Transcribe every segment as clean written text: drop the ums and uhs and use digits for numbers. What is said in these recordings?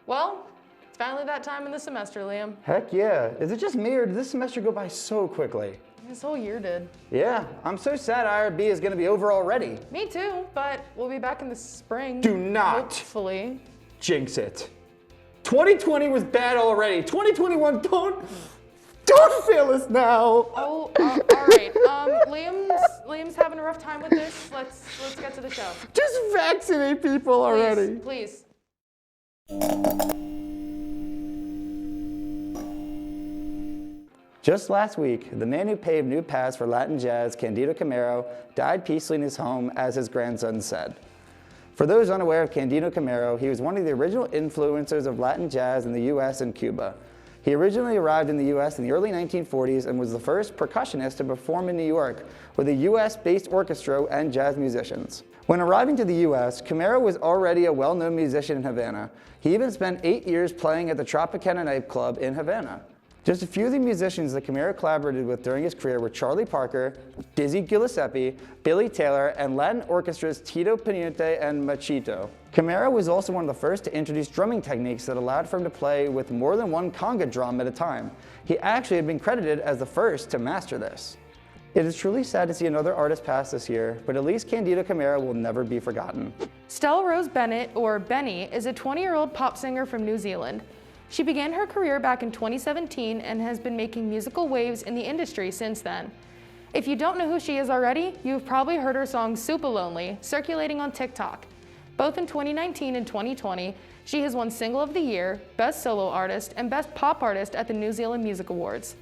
Well, it's finally that time in the semester, Liam. Heck yeah. Is it just me or did this semester go by so quickly? This whole year did. Yeah, I'm so sad IRB is gonna be over already. Me too, but we'll be back in the spring. Do not hopefully jinx it. 2020 was bad already. 2021, don't fail us now. Oh, all right. Liam's having a rough time with this. Let's get to the show. Just vaccinate people already. Please. Just last week, the man who paved new paths for Latin jazz, Candido Camero, died peacefully in his home, as his grandson said. For those unaware of Candido Camero, he was one of the original influencers of Latin jazz in the US and Cuba. He originally arrived in the US in the early 1940s and was the first percussionist to perform in New York with a US-based orchestra and jazz musicians. When arriving to the US, Camero was already a well-known musician in Havana. He even spent 8 years playing at the Tropicana nightclub in Havana. Just a few of the musicians that Camero collaborated with during his career were Charlie Parker, Dizzy Gillespie, Billy Taylor, and Latin orchestras Tito Puente and Machito. Camero was also one of the first to introduce drumming techniques that allowed for him to play with more than one conga drum at a time. He actually had been credited as the first to master this. It is truly sad to see another artist pass this year, but at least Candido Camero will never be forgotten. Stella Rose Bennett, or Benny, is a 20-year-old pop singer from New Zealand. She began her career back in 2017 and has been making musical waves in the industry since then. If you don't know who she is already, you've probably heard her song Super Lonely circulating on TikTok. Both in 2019 and 2020, she has won Single of the Year, Best Solo Artist, and Best Pop Artist at the New Zealand Music Awards.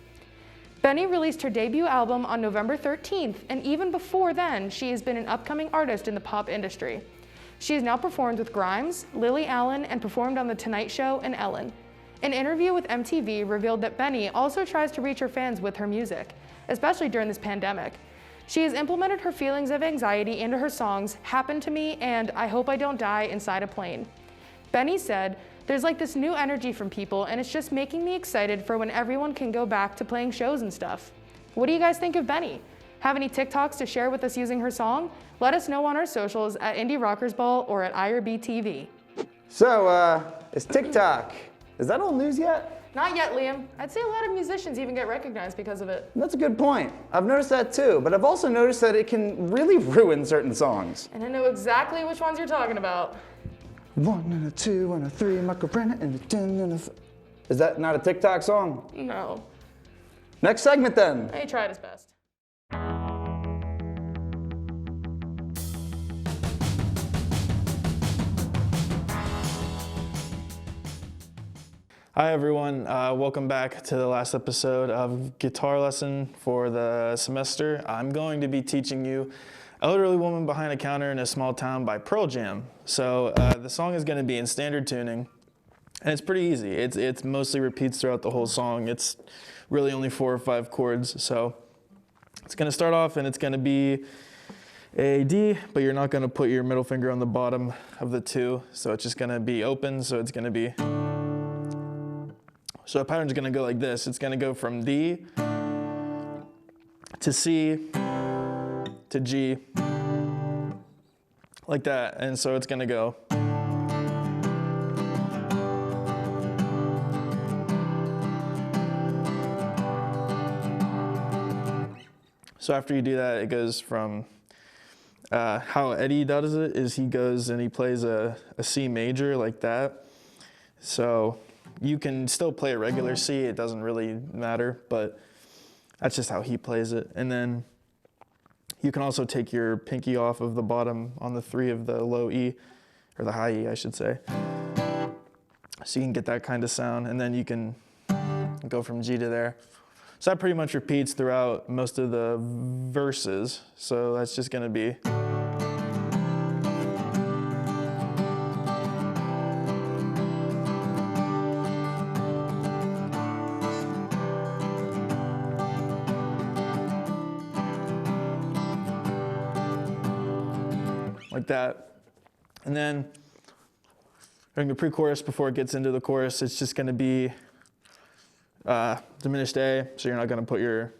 Benny released her debut album on November 13th, and even before then, she has been an upcoming artist in the pop industry. She has now performed with Grimes, Lily Allen, and performed on The Tonight Show and Ellen. An interview with MTV revealed that Benny also tries to reach her fans with her music, especially during this pandemic. She has implemented her feelings of anxiety into her songs Happen to Me and I Hope I Don't Die Inside a Plane. Benny said, "There's like this new energy from people and it's just making me excited for when everyone can go back to playing shows and stuff." What do you guys think of Benny? Have any TikToks to share with us using her song? Let us know on our socials at Indie Rockers Ball or at IRB TV. So, is TikTok, is that old news yet? Not yet, Liam. I'd say a lot of musicians even get recognized because of it. That's a good point. I've noticed that too, but I've also noticed that it can really ruin certain songs. And I know exactly which ones you're talking about. 1 and a 2 and a 3, Michael Brennan and a 10 and a... Is that not a TikTok song? No. Next segment then. He tried his best. Hi everyone, welcome back to the last episode of Guitar Lesson for the semester. I'm going to be teaching you Elderly Woman Behind a Counter in a Small Town by Pearl Jam. So the song is going to be in standard tuning, and it's pretty easy. It's mostly repeats throughout the whole song. It's really only 4 or 5 chords. So it's going to start off and it's going to be a D, but you're not going to put your middle finger on the bottom of the 2. So it's just going to be open, so it's going to be... So the pattern's gonna go like this. It's gonna go from D to C to G, like that. And so it's gonna go. So after you do that, it goes from, how Eddie does it is he goes and he plays a C major like that. So you can still play a regular C, it doesn't really matter, but that's just how he plays it. And then you can also take your pinky off of the bottom on the 3 of the low E, or the high E, I should say. So you can get that kind of sound, and then you can go from G to there. So that pretty much repeats throughout most of the verses. So that's just gonna be. Like that. And then during the pre-chorus, before it gets into the chorus, it's just gonna be diminished A, so you're not gonna put your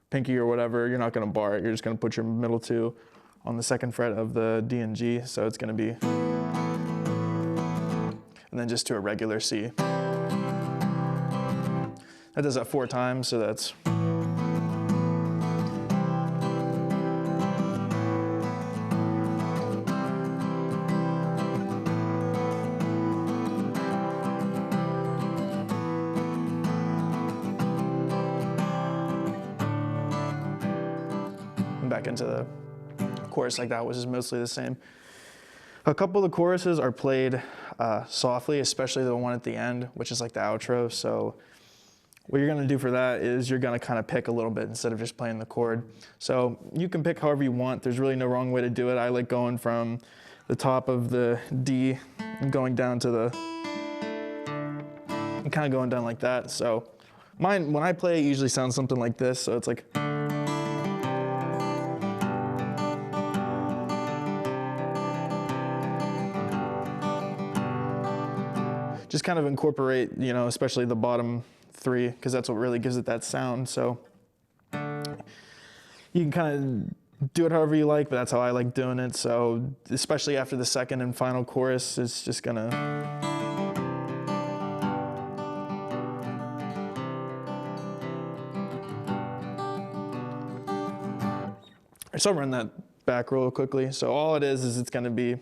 pinky or whatever, you're not gonna bar it, you're just gonna put your middle 2 on the 2nd fret of the D and G, so it's gonna be. and then just to a regular C. That does that 4 times, so that's. Back into the chorus like that, which is mostly the same. A couple of the choruses are played softly, especially the one at the end, which is like the outro. So what you're gonna do for that is you're gonna kind of pick a little bit instead of just playing the chord. So you can pick however you want. There's really no wrong way to do it. I like going from the top of the D and going down to the, and kind of going down like that. So mine, when I play, it usually sounds something like this. So it's like, just kind of incorporate, you know, especially the bottom 3, because that's what really gives it that sound. So you can kind of do it however you like, but that's how I like doing it. So especially after the second and final chorus, it's just gonna. So I'll run that back real quickly. So all it is it's gonna be.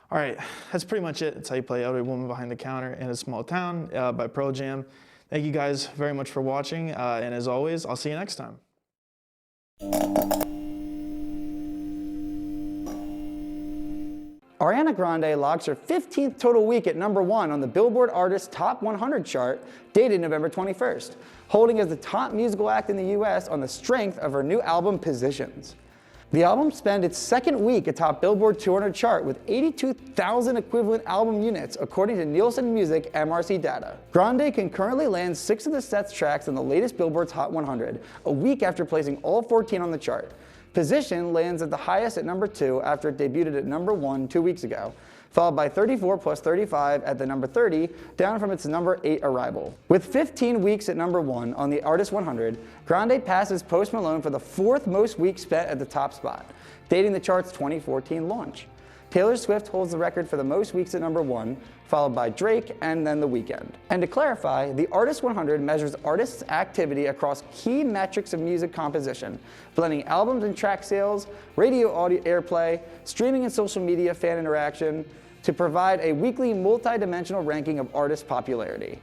All right, that's pretty much it. That's how you play Every Woman Behind the Counter in a Small Town by Pearl Jam. Thank you guys very much for watching, and as always, I'll see you next time. Ariana Grande logs her 15th total week at #1 on the Billboard Artist Top 100 chart, dated November 21st, holding as the top musical act in the US on the strength of her new album, Positions. The album spent its second week atop Billboard 200 chart with 82,000 equivalent album units, according to Nielsen Music MRC data. Grande can currently land 6 of the set's tracks on the latest Billboard's Hot 100, a week after placing all 14 on the chart. Position lands at the highest at #2 after it debuted at #1 2 weeks ago, followed by 34 plus 35 at the #30, down from its #8 arrival. With 15 weeks at #1 on the Artist 100, Grande passes Post Malone for the 4th most weeks spent at the top spot, dating the chart's 2014 launch. Taylor Swift holds the record for the most weeks at #1, followed by Drake and then The Weeknd. And to clarify, the Artist 100 measures artists' activity across key metrics of music composition, blending albums and track sales, radio audio airplay, streaming and social media fan interaction, to provide a weekly multi-dimensional ranking of artist popularity.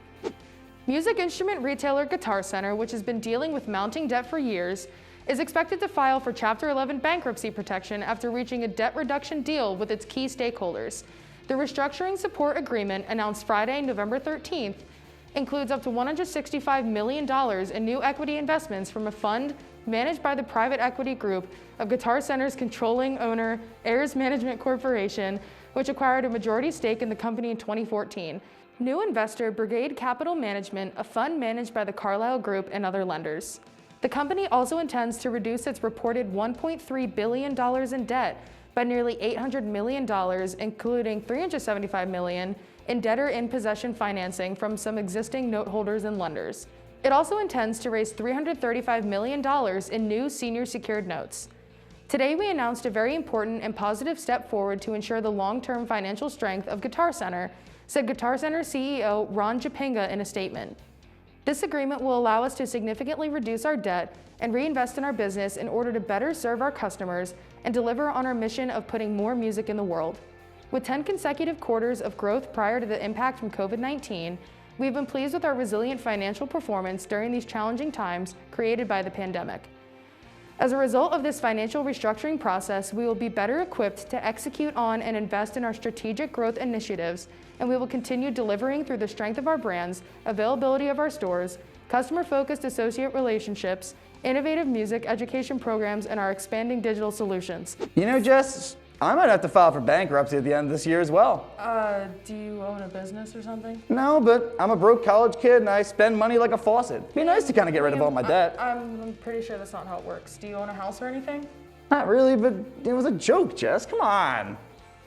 Music instrument retailer Guitar Center, which has been dealing with mounting debt for years, is expected to file for Chapter 11 bankruptcy protection after reaching a debt reduction deal with its key stakeholders. The restructuring support agreement, announced Friday, November 13th, includes up to $165 million in new equity investments from a fund managed by the private equity group of Guitar Center's controlling owner, Ayers Management Corporation, which acquired a majority stake in the company in 2014. New investor Brigade Capital Management, a fund managed by the Carlyle Group and other lenders. The company also intends to reduce its reported $1.3 billion in debt by nearly $800 million, including $375 million in debtor-in-possession financing from some existing note holders and lenders. It also intends to raise $335 million in new senior secured notes. Today, we announced a very important and positive step forward to ensure the long-term financial strength of Guitar Center, said Guitar Center CEO Ron Japinga in a statement. This agreement will allow us to significantly reduce our debt and reinvest in our business in order to better serve our customers and deliver on our mission of putting more music in the world. With 10 consecutive quarters of growth prior to the impact from COVID-19, we've been pleased with our resilient financial performance during these challenging times created by the pandemic. As a result of this financial restructuring process, we will be better equipped to execute on and invest in our strategic growth initiatives, and we will continue delivering through the strength of our brands, availability of our stores, customer-focused associate relationships, innovative music education programs, and our expanding digital solutions. You know, Jess, I might have to file for bankruptcy at the end of this year as well. Do you own a business or something? No, but I'm a broke college kid and I spend money like a faucet. It'd be nice to kind of get rid of all my debt. I'm pretty sure that's not how it works. Do you own a house or anything? Not really, but it was a joke, Jess. Come on.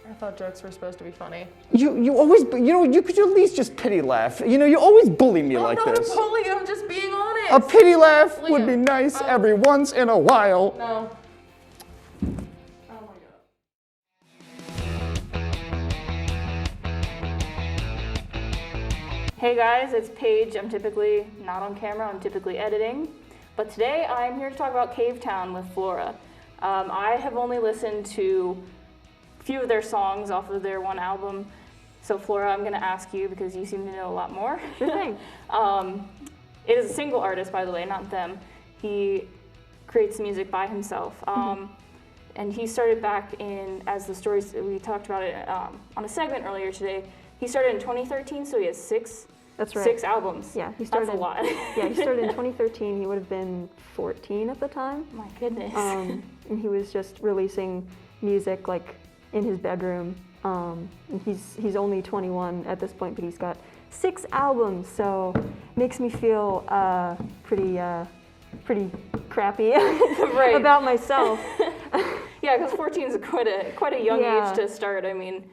I thought jokes were supposed to be funny. You always, you could at least just pity laugh. You know, you always bully me like I'm not this. bullying, I'm just being honest. A pity laugh would be Liam, nice every once in a while. No. Hey guys, it's Paige. I'm typically not on camera, I'm typically editing. But today I'm here to talk about Cave Town with Flora. I have only listened to a few of their songs off of their one album. So Flora, I'm gonna ask you because you seem to know a lot more. Sure thing. It is a single artist, by the way, not them. He creates music by himself. And he started back in, as the stories, we talked about it on a segment earlier today, he started in 2013, so he has six albums. Yeah, he started. That's a lot. Yeah, he started in 2013. He would have been 14 at the time. My goodness. And he was just releasing music like in his bedroom. And he's only 21 at this point, but he's got 6 albums. So makes me feel pretty crappy Right. about myself. Yeah, because 14 is quite a young Yeah. age to start. I mean,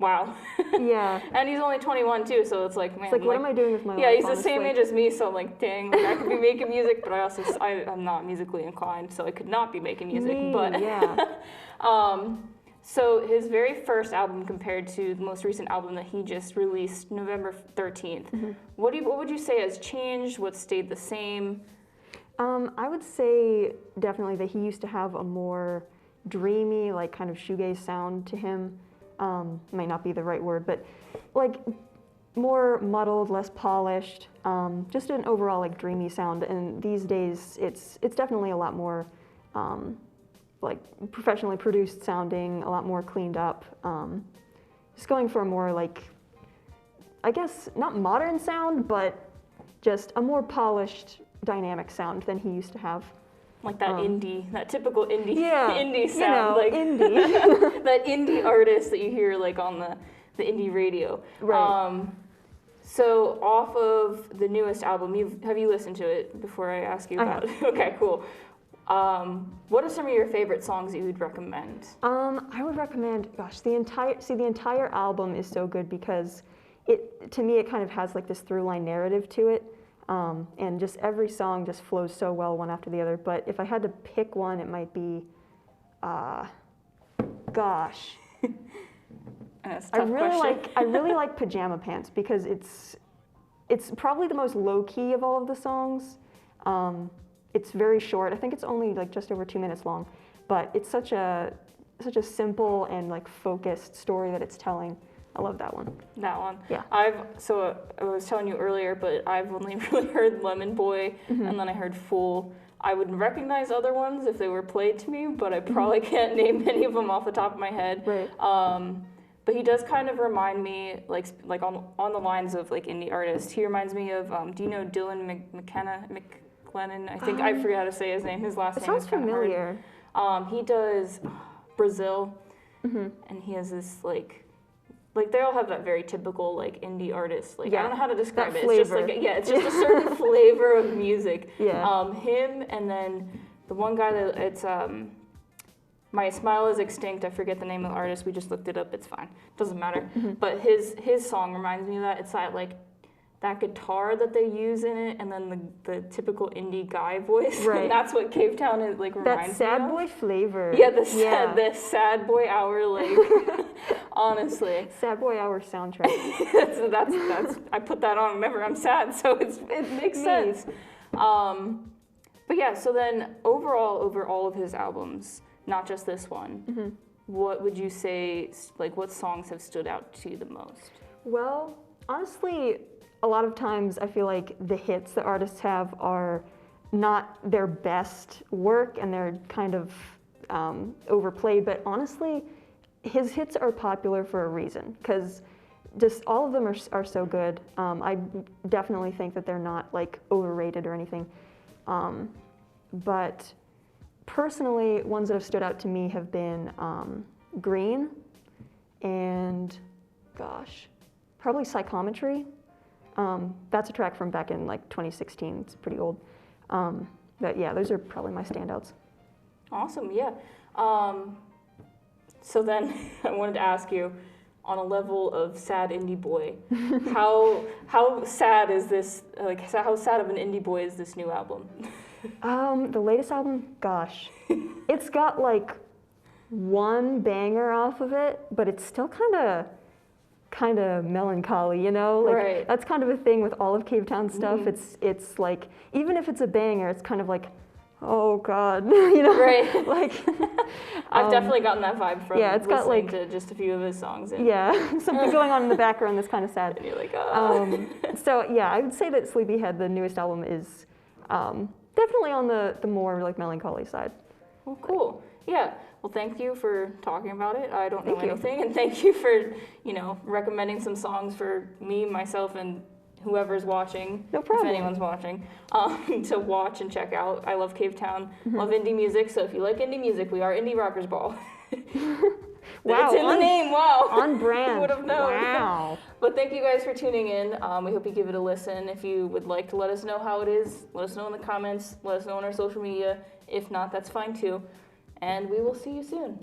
wow. Yeah. And he's only 21 too, so it's like, man. It's like, what am I doing with my life? Yeah, he's the same honestly? age as me, so I'm like, dang, like, I could be making music, but I'm not musically inclined, so I could not be making music. Me, but yeah. So his very first album compared to the most recent album that he just released, November 13th, what would you say has changed? What stayed the same? I would say definitely that he used to have a more dreamy, like kind of shoegaze sound to him. Might not be the right word, but like more muddled, less polished, just an overall like dreamy sound. And these days, it's definitely a lot more like professionally produced sounding, a lot more cleaned up. Just going for a more like, I guess not modern sound, but just a more polished, dynamic sound than he used to have. Like that indie, that typical indie, Yeah, indie sound, you know, like indie. that indie artist that you hear like on the indie radio. Right. So off of the newest album, have you listened to it before I ask you I about it? Okay, cool. What are some of your favorite songs that you would recommend? I would recommend, gosh, the entire album is so good because to me, it kind of has like this through line narrative to it. And just every song just flows so well one after the other. But if I had to pick one, it might be, gosh. That's a tough question. I really like Pajama Pants because it's probably the most low key of all of the songs. It's very short. I think it's only like just over 2 minutes long, but it's such a simple and like focused story that it's telling. I love that one. That one. Yeah. I was telling you earlier, but I've only really heard Lemon Boy, and then I heard Fool. I would recognize other ones if they were played to me, but I probably can't name any of them off the top of my head. Right. But he does kind of remind me, like on the lines of like indie artists. He reminds me of, do you know Dylan McLennan? I think I forget how to say his name. His last It name sounds is kind of familiar. hard. He does Brazil, and he has this like they all have that very typical like indie artist. Like I don't know how to describe that it. It's just flavor. like it's just a certain flavor of music. Yeah. Him and then the one guy that it's My Smile is Extinct. I forget the name of the artist. We just looked it up. It's fine. Doesn't matter. But his song reminds me of that. It's that guitar that they use in it, and then the typical indie guy voice. Right. And that's what Cave Town is like. That Reminds me sad of. boy flavor. Yeah, the sad boy hour, like honestly. Sad boy hour soundtrack. that's I put that on whenever I'm sad, so it makes sense. But yeah, so then overall, over all of his albums, not just this one, what would you say, like what songs have stood out to you the most? Well, honestly, a lot of times I feel like the hits that artists have are not their best work and they're kind of overplayed, but honestly, his hits are popular for a reason because just all of them are so good. I definitely think that they're not like overrated or anything. But personally, ones that have stood out to me have been Green and, gosh, probably Psychometry. That's a track from back in like 2016. It's pretty old. But yeah, those are probably my standouts. Awesome, yeah. So then I wanted to ask you, on a level of sad indie boy, how sad is this? Like, how sad of an indie boy is this new album? The latest album, gosh, it's got like one banger off of it, but it's still kind of melancholy, you know? Like, right. That's kind of a thing with all of Cave Town stuff. It's like, even if it's a banger, it's kind of like, oh God, you know? Right. Like, I've definitely gotten that vibe from yeah, it's got listening like to just a few of his songs. And yeah, something going on in the background that's kind of sad. and you're like, oh. So yeah, I would say that Sleepyhead, the newest album, is definitely on the more like melancholy side. Well, cool. Yeah. Well, thank you for talking about it. I don't know Thank you. anything, and thank you for, recommending some songs for me, myself, and whoever's watching. No problem. If anyone's watching, to watch and check out. I love Cave Town. Mm-hmm. Love indie music. So if you like indie music, we are Indie Rockers Ball. Wow, It's in the name. Wow. On brand. Who would have known? Wow. But thank you guys for tuning in. We hope you give it a listen. If you would like to let us know how it is, let us know in the comments. Let us know on our social media. If not, that's fine too. And we will see you soon.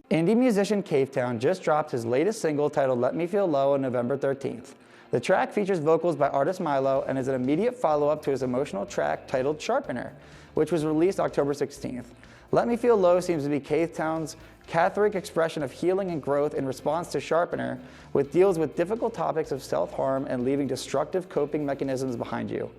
Indie musician Cave Town just dropped his latest single titled Let Me Feel Low on November 13th. The track features vocals by artist Milo and is an immediate follow-up to his emotional track titled Sharpener, which was released October 16th. Let Me Feel Low seems to be Cave Town's cathartic expression of healing and growth in response to Sharpener, which deals with difficult topics of self-harm and leaving destructive coping mechanisms behind you.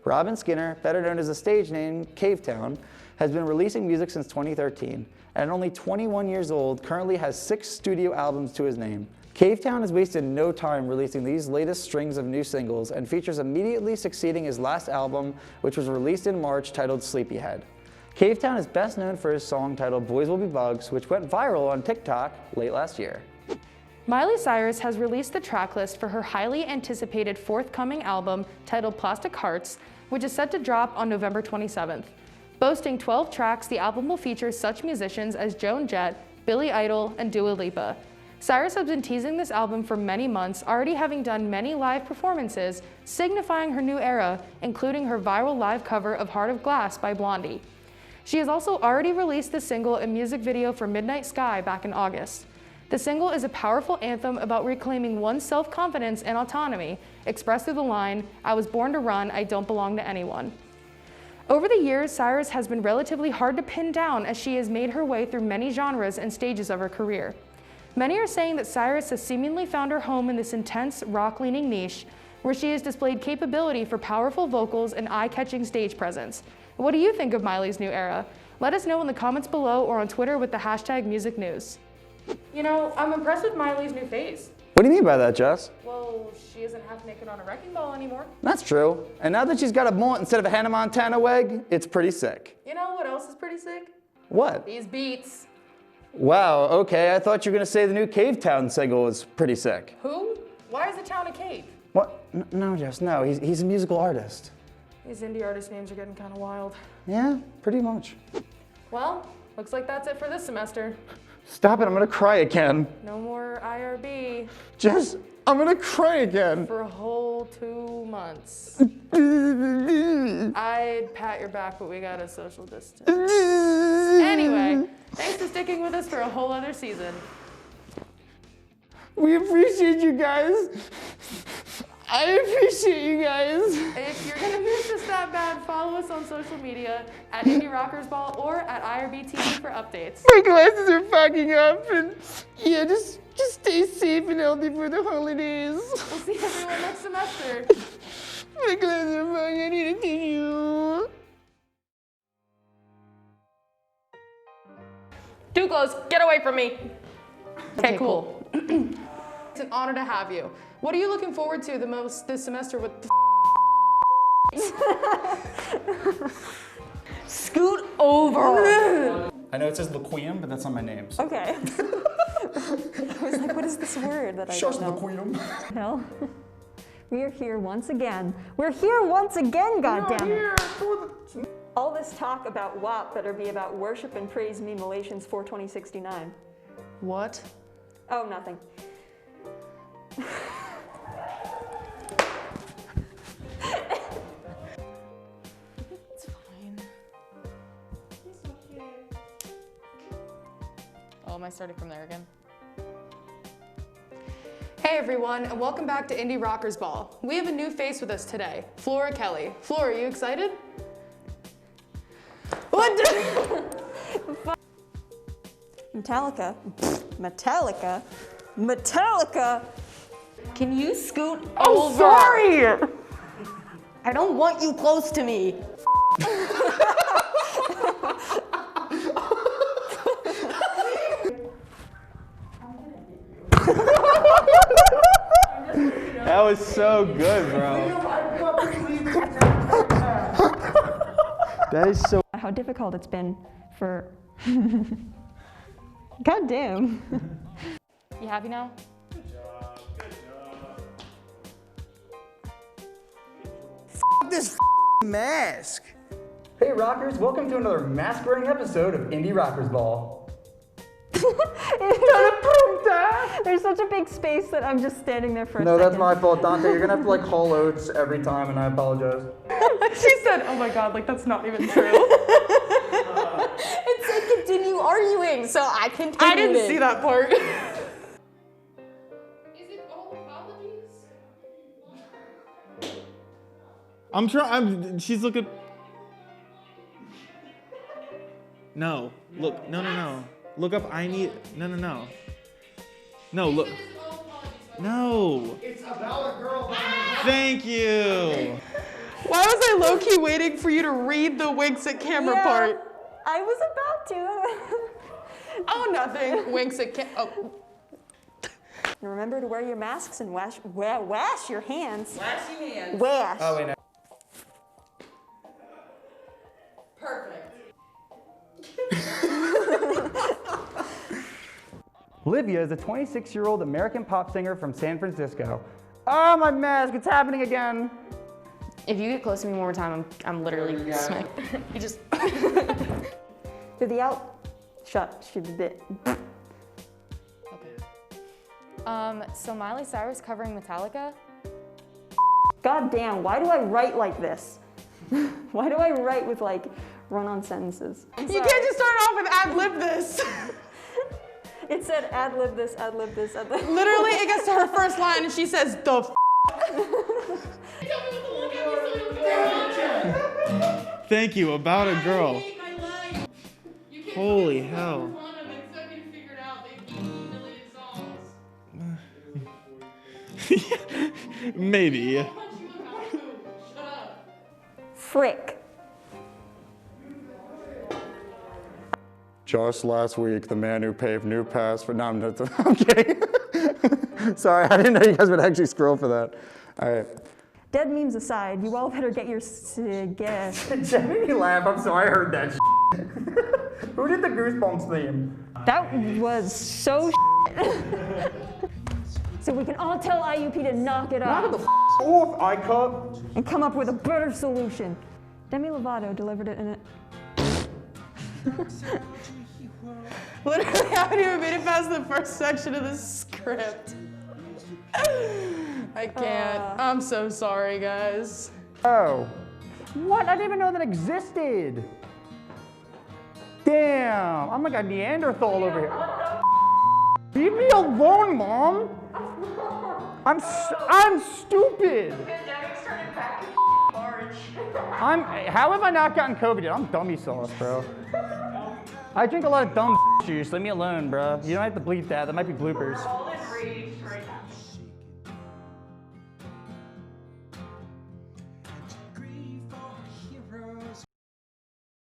Robin Skinner, better known as the stage name Cave Town, has been releasing music since 2013, and at only 21 years old, currently has 6 studio albums to his name. Cave Town has wasted no time releasing these latest strings of new singles and features immediately succeeding his last album, which was released in March titled Sleepyhead. Cave Town is best known for his song titled Boys Will Be Bugs, which went viral on TikTok late last year. Miley Cyrus has released the tracklist for her highly anticipated forthcoming album titled Plastic Hearts, which is set to drop on November 27th. Boasting 12 tracks, the album will feature such musicians as Joan Jett, Billy Idol, and Dua Lipa. Cyrus has been teasing this album for many months, already having done many live performances, signifying her new era, including her viral live cover of Heart of Glass by Blondie. She has also already released the single and music video for Midnight Sky back in August. The single is a powerful anthem about reclaiming one's self-confidence and autonomy, expressed through the line, "I was born to run, I don't belong to anyone." Over the years, Cyrus has been relatively hard to pin down as she has made her way through many genres and stages of her career. Many are saying that Cyrus has seemingly found her home in this intense, rock-leaning niche, where she has displayed capability for powerful vocals and eye-catching stage presence. What do you think of Miley's new era? Let us know in the comments below or on Twitter with the hashtag MusicNews. You know, I'm impressed with Miley's new face. What do you mean by that, Jess? Well, she isn't half naked on a wrecking ball anymore. That's true. And now that she's got a mullet instead of a Hannah Montana wig, it's pretty sick. You know what else is pretty sick? What? These beats. Wow, okay, I thought you were gonna say the new Cave Town single was pretty sick. Who? Why is the town a cave? What? No, Jess, no, he's a musical artist. These indie artist names are getting kind of wild. Yeah, pretty much. Well, looks like that's it for this semester. Stop it, I'm gonna cry again. No more IRB Jess, I'm gonna cry again. for a whole 2 months. I'd pat your back, but we got a social distance. Anyway, thanks for sticking with us for a whole other season. We appreciate you guys. I appreciate you guys. If you're gonna miss us that bad, follow us on social media at Indie Rockers Ball or at IRB TV for updates. My glasses are fogging up, and yeah, just stay safe and healthy for the holidays. We'll see everyone next semester. My glasses are fogging. I need a tissue. Too close. Get away from me. Okay, cool. It's an honor to have you. What are you looking forward to the most this semester with the Scoot over. I know it says Laquiem, but that's not my name. So. Okay. I was like, what is this word that I don't know? Laquiem. Hell. We are here once again. We're here once again, goddammit. All this talk about WAP better be about worship and praise me, Malaysians 42069. What? Oh, nothing. It's fine. Oh, am I starting from there again? Hey everyone, and welcome back to Indie Rockers Ball. We have a new face with us today, Flora Kelly. Flora, are you excited? What? Metallica. Metallica. Metallica. Can you scoot over? Sorry! I don't want you close to me. That was so good, bro. That is so. How difficult it's been for. God damn. You happy now? This mask. Hey rockers, welcome to another mask-wearing episode of Indie Rockers Ball. There's such a big space that I'm just standing there for a No, second. that's my fault, Dante. You're gonna have to like call oats every time, and I apologize. She said, oh my god, like that's not even true. It said continue arguing, so I continued. I didn't see that part. Is it all apologies? I'm trying. She's looking. No. Look. No. Look up. I need. No. No. Look. No. It's about a girl. Thank you. Why was I low-key waiting for you to read the winks at camera part? I was about to. Oh, nothing. Winks at camera. Oh. And remember to wear your masks and wash your hands. Wash your hands. Wash. Oh wait, no. Perfect. Olivia is a 26-year-old American pop singer from San Francisco. Oh, my mask, it's happening again. If you get close to me one more time, I'm literally smack. You just. Did the out. Shut. She bit. Okay. So Miley Cyrus covering Metallica? God damn, why do I write like this? Why do I write with like run-on sentences? You can't just start off with ad-lib this. It said ad-lib this, ad-lib this, ad-lib. Literally, it gets to her first line and she says, the f. Thank you. About a girl. My life. You can't Holy put hell. this on and expect me to figure it out. They've beat 1 million songs. Maybe. I'll punch you in the mouth too. Shut up. Frick. Just last week, the man who paved new paths for. No, I'm kidding. Sorry, I didn't know you guys would actually scroll for that. All right. Dead memes aside, you all better get your guess. That made me laugh. I'm sorry I heard that. Who did the Goosebumps theme? That was so So we can all tell IUP to knock it off Off, iCup. and come up with a better solution. Demi Lovato delivered it in it. Literally, I haven't even made it past the first section of the script. I can't. I'm so sorry, guys. Oh. What? I didn't even know that existed. Damn. I'm like a Neanderthal over here. Leave me alone, Mom. I'm stupid. How have I not gotten COVID yet? I'm dummy sauce, bro. I drink a lot of dumb juice. Leave me alone, bro. You don't have to bleep that. That might be bloopers.